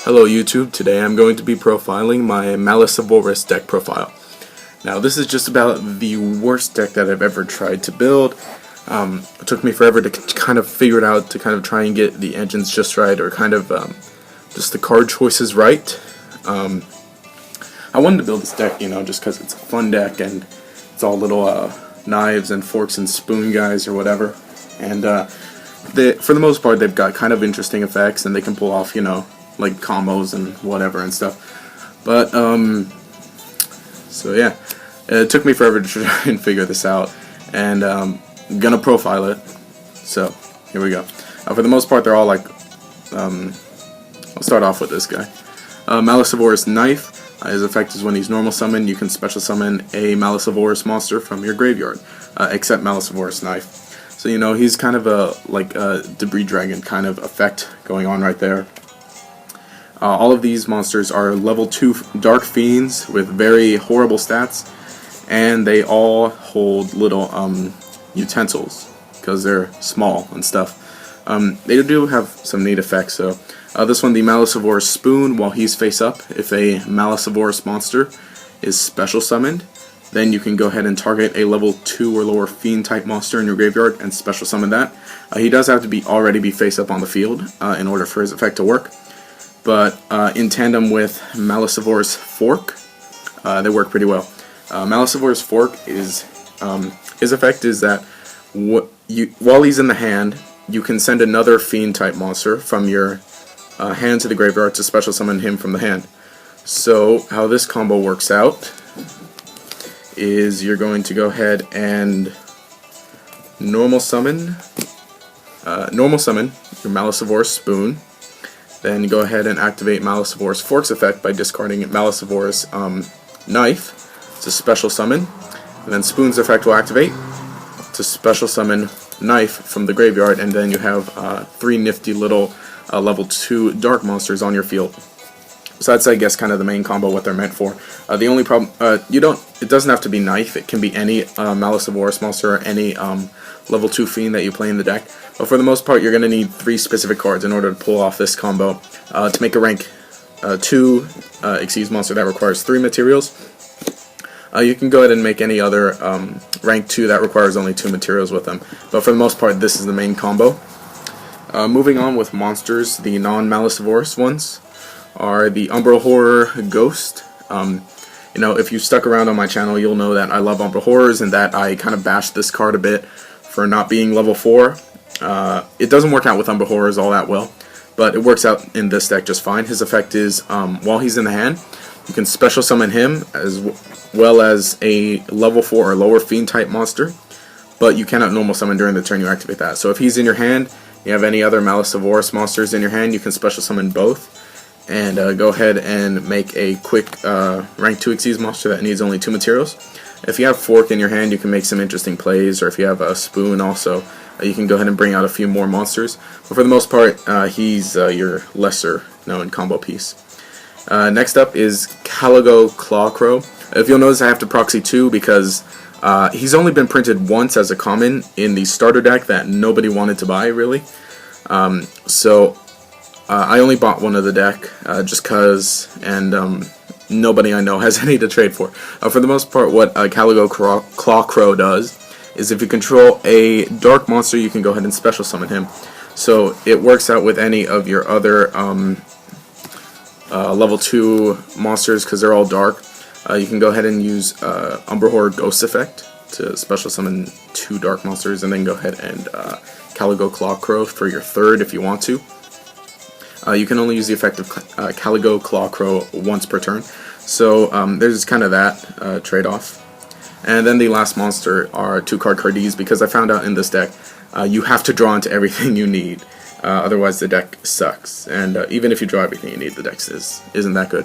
Hello YouTube, today I'm going to be profiling my Malicevorous deck profile. Now this is just about the worst deck that I've ever tried to build. It took me forever to kind of figure it out, to kind of try and get the engines just right, or kind of just the card choices right. I wanted to build this deck, just because it's a fun deck and it's all little knives and forks and spoon guys or whatever. And for the most part they've got kind of interesting effects and they can pull off, like combos and whatever and stuff. But so yeah, it took me forever to try and figure this out, and I'm gonna profile it. So here we go. For the most part they're all like, I'll start off with this guy. Malicevorous Knife. His effect is when he's normal summoned, you can special summon a Malicevorous monster from your graveyard, except Malicevorous Knife. So he's kind of a debris dragon kind of effect going on right there. All of these monsters are level 2 dark fiends with very horrible stats, and they all hold little utensils because they're small and stuff. They do have some neat effects. So this one, the Malicevorous Spoon, while he's face up, if a Malicevorous monster is special summoned, then you can go ahead and target a level 2 or lower fiend type monster in your graveyard and special summon that. He does have to already be face up on the field in order for his effect to work. But in tandem with Malicevorous Fork, they work pretty well. Malicevorous Fork is his effect is that while he's in the hand, you can send another fiend type monster from your hand to the graveyard to special summon him from the hand. So how this combo works out is you're going to go ahead and normal summon your Malicevorous Spoon. Then go ahead and activate Malicevorous Fork's effect by discarding Malicevorous Knife to special summon. And then Spoon's effect will activate to special summon Knife from the graveyard, and then you have 3 nifty little level 2 dark monsters on your field. So that's, I guess, kind of the main combo, what they're meant for. The only problem, it doesn't have to be Knife, it can be any Malicevorous monster or any level 2 fiend that you play in the deck. But for the most part, you're going to need 3 specific cards in order to pull off this combo. To make a rank 2 Xyz monster that requires 3 materials, you can go ahead and make any other rank 2 that requires only 2 materials with them. But for the most part, this is the main combo. Moving on with monsters, the non-Malicevorous ones are the Umbral Horror Ghost. If you've stuck around on my channel, you'll know that I love Umbral Horrors and that I kind of bashed this card a bit for not being level 4. It doesn't work out with Umbral Horrors all that well, but it works out in this deck just fine. His effect is, while he's in the hand, you can special summon him as well as a level 4 or lower fiend type monster, but you cannot normal summon during the turn you activate that. So if he's in your hand, you have any other Malicevorous monsters in your hand, you can special summon both, and go ahead and make a quick rank 2 Xyz monster that needs only 2 materials. If you have Fork in your hand, you can make some interesting plays, or if you have a Spoon also, you can go ahead and bring out a few more monsters. But for the most part, he's your lesser known combo piece. Next up is Caligo Clawcrow. If you'll notice, I have to proxy 2 because he's only been printed once as a common in the starter deck that nobody wanted to buy, really. So I only bought one of the deck just cause, and nobody I know has any to trade for. For the most part, what Caligo Clawcrow does is if you control a dark monster, you can go ahead and special summon him. So it works out with any of your other level 2 monsters because they're all dark. You can go ahead and use Umbral Horror Ghost effect to special summon 2 dark monsters, and then go ahead and Caligo Clawcrow for your 3rd if you want to. You can only use the effect of Caligo Clawcrow once per turn. So there's kind of that trade-off. And then the last monster are 2 card Cardees, because I found out in this deck you have to draw into everything you need. Otherwise the deck sucks. And even if you draw everything you need, the deck isn't that good.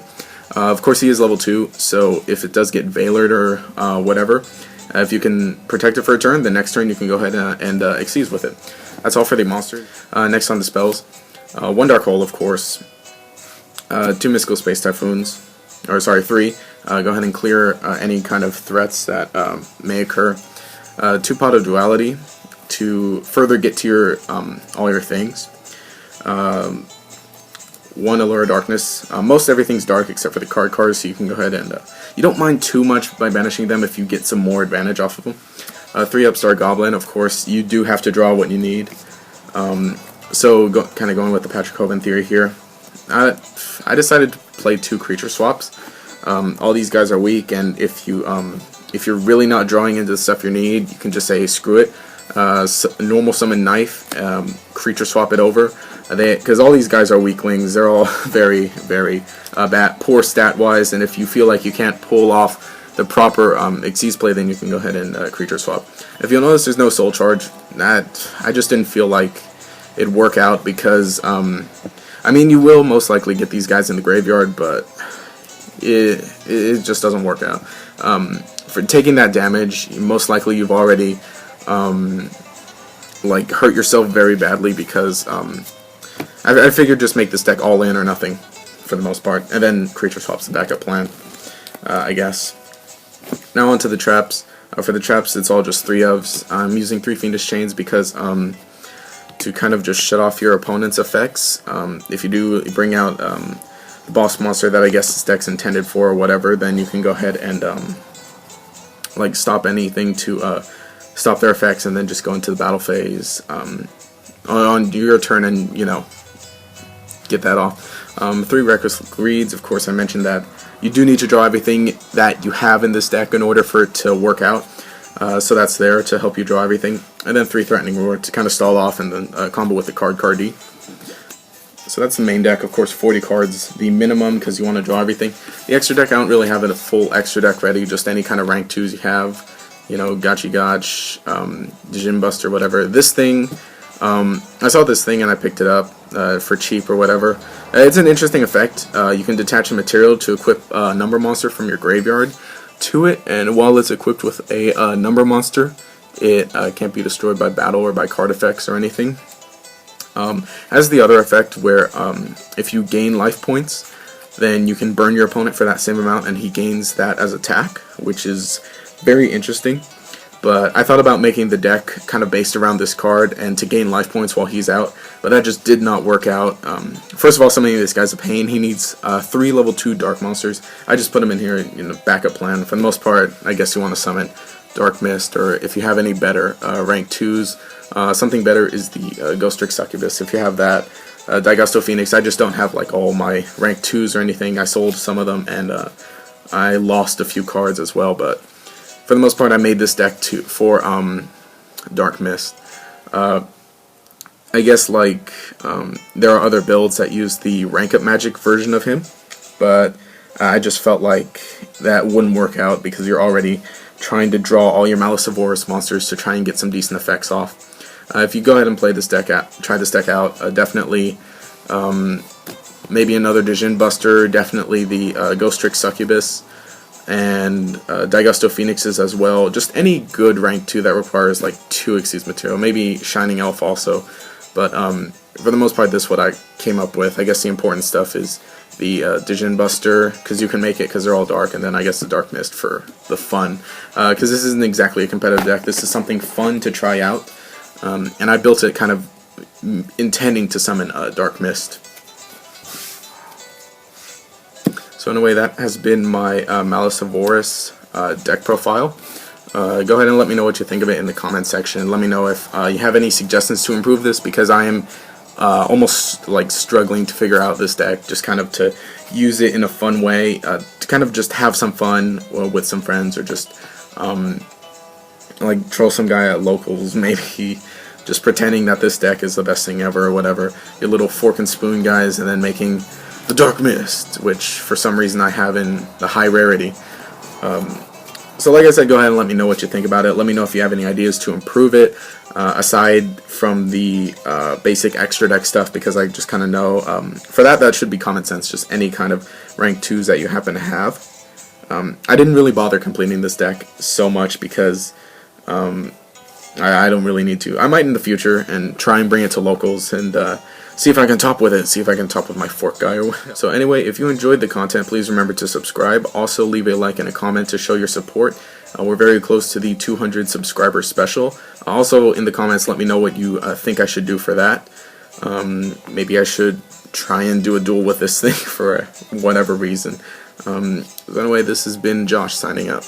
Of course he is level 2, so if it does get Veilered or whatever, if you can protect it for a turn, the next turn you can go ahead and Xyz with it. That's all for the monsters. Next on the spells. 1 Dark Hole, of course. 2 Mystical Space Typhoons. Or sorry, 3. Go ahead and clear any kind of threats that may occur. 2 Pot of Duality to further get to your all your things. one Allure Darkness. Most everything's dark except for the cards, so you can go ahead and you don't mind too much by banishing them if you get some more advantage off of them. 3 Upstart Goblin, of course, you do have to draw what you need. So kind of going with the Patrick Hovan theory here, I decided to play 2 creature swaps. All these guys are weak, and if you're really not drawing into the stuff you need, you can just say screw it. Normal summon Knife, creature swap it over. Because all these guys are weaklings, they're all very, very poor stat-wise, and if you feel like you can't pull off the proper Xyz play, then you can go ahead and creature swap. If you'll notice, there's no soul charge. I just didn't feel like it'd work out because, I mean, you will most likely get these guys in the graveyard, but it just doesn't work out. For taking that damage, most likely you've already like hurt yourself very badly because I figured just make this deck all in or nothing for the most part, and then creature swap's the backup plan, I guess. Now onto the traps. For the traps, it's all just 3 ofs. I'm using 3 Fiendish Chains because to kind of just shut off your opponent's effects. If you do bring out the boss monster that I guess this deck's intended for or whatever, then you can go ahead and like stop anything to stop their effects, and then just go into the battle phase on your turn and, you know, get that off. 3 Reckless Greeds, of course I mentioned that you do need to draw everything that you have in this deck in order for it to work out. So that's there to help you draw everything. And then 3 Threatening Roar to kind of stall off, and then combo with the Card-D. So that's the main deck. Of course, 40 cards, the minimum, because you want to draw everything. The extra deck, I don't really have a full extra deck ready, just any kind of rank 2s you have. You know, Gotchi Gotch, Djinn Buster, whatever. This thing, I saw this thing and I picked it up for cheap or whatever. It's an interesting effect. You can detach a material to equip a number monster from your graveyard to it, and while it's equipped with a number monster, it can't be destroyed by battle or by card effects or anything. Has the other effect where if you gain life points, then you can burn your opponent for that same amount and he gains that as attack, which is very interesting. But I thought about making the deck kind of based around this card and to gain life points while he's out, but that just did not work out. First of all, summoning this guy's a pain. He needs 3 level 2 dark monsters. I just put him in here in a backup plan. For the most part, I guess you want to summon Dark Mist, or if you have any better rank 2s, something better is the Ghost Trick Succubus. If you have that, Daigusto Phoenix. I just don't have like all my rank 2s or anything. I sold some of them, and I lost a few cards as well, but for the most part, I made this deck for Dark Mist. I guess like there are other builds that use the rank up magic version of him, but I just felt like that wouldn't work out because you're already trying to draw all your Malicevorous monsters to try and get some decent effects off. If you go ahead and play this deck try this deck out, definitely maybe another Djinn Buster, definitely the Ghost Trick Succubus, and Daigusto Phoenixes as well. Just any good rank 2 that requires like 2 Xyz material. Maybe Shining Elf also. But for the most part, this is what I came up with. I guess the important stuff is the Djinn Buster, because you can make it because they're all dark, and then I guess the Dark Mist for the fun. Because this isn't exactly a competitive deck. This is something fun to try out. And I built it kind of intending to summon Dark Mist. So anyway, that has been my Malicevorous deck profile. Go ahead and let me know what you think of it in the comment section. Let me know if you have any suggestions to improve this, because I am almost like struggling to figure out this deck, just kind of to use it in a fun way, to kind of just have some fun with some friends, or just like troll some guy at locals, maybe just pretending that this deck is the best thing ever or whatever. Your little fork and spoon guys, and then making the Dark Mist, which for some reason I have in the high rarity. So like I said, go ahead and let me know what you think about it. Let me know if you have any ideas to improve it, aside from the basic extra deck stuff, because I just kind of know, for that should be common sense, just any kind of rank 2s that you happen to have. I didn't really bother completing this deck so much because I don't really need to. I might in the future and try and bring it to locals and see if I can top with it, see if I can top with my fork guy. So anyway, if you enjoyed the content, please remember to subscribe. Also leave a like and a comment to show your support. We're very close to the 200 subscriber special. Also in the comments, let me know what you think I should do for that. Maybe I should try and do a duel with this thing for whatever reason. Anyway, this has been Josh signing out.